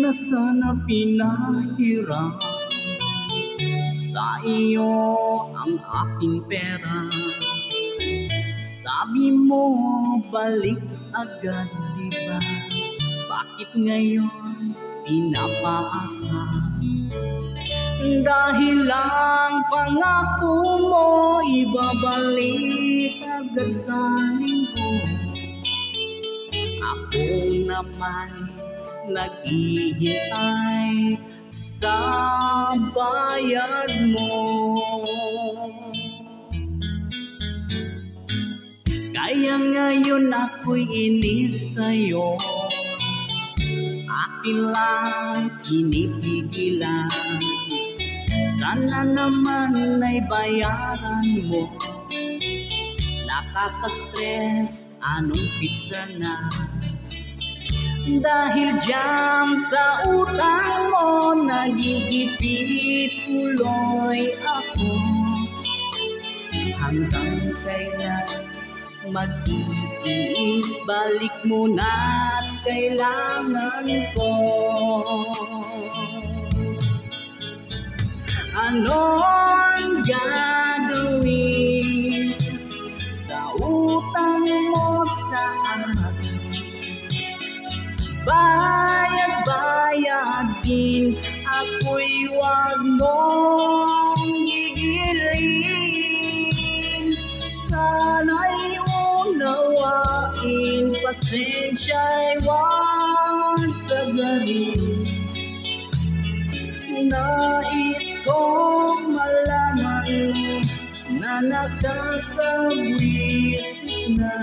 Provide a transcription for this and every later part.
na sana pinahiram sa iyo ang aking pera. Sabi mo balik agad, diba? Bakit ngayon pinapaasa? Dahil lang pangako mo ibabalik agad sa linggo. Ako naman naghihintay sa bayad mo. Kaya ngayon ako'y inis sa'yo, akin lang pinipigilan. Sana naman ay bayaran mo. Nakaka-stress, anong pizza na? Dahil dyan sa utang mo nagigipit tuloy ako. Hanggang kailan mag-iis? Balik mo na't kailangan ko. Anong gagawin sa utang mo sa akin? Bayad din, ako'y wag mong gigilin. Sana'y unawain, pasensya'y wag sagarin. Nais kong malaman na nakakabwisit na.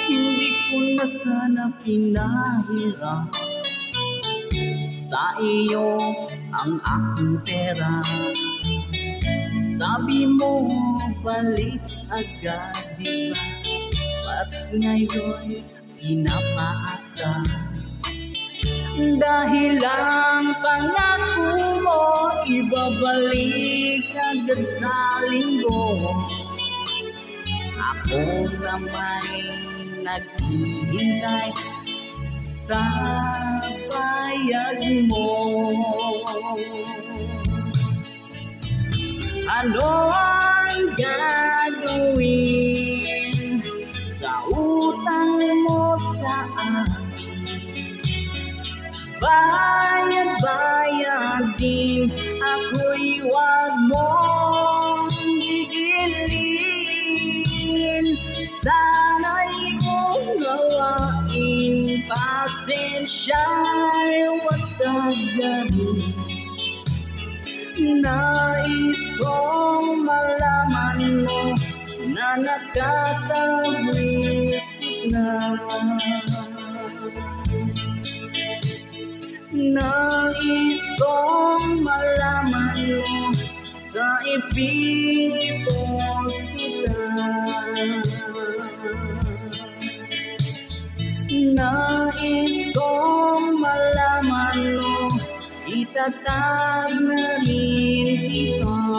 Hindi ko na sana pinahiram sa iyo ang aking pera. Sabi mo balik agad, diba? Ba't ngayon pinapaasa? Dahil lang pangako mo ibabalik agad sa linggo. Ako naman naghihintay sa bayad mo. Anong gagawin sa utang mo sa akin? Bayad din, ako'y wag mong gigilin. Sana'y unawain, pasensya'y wag sagarin. Nais kong malaman mo na nakakabwisit na. Nais kong malaman mo sa ipinipos kita. Nais kong malaman mo itatag na rin ito.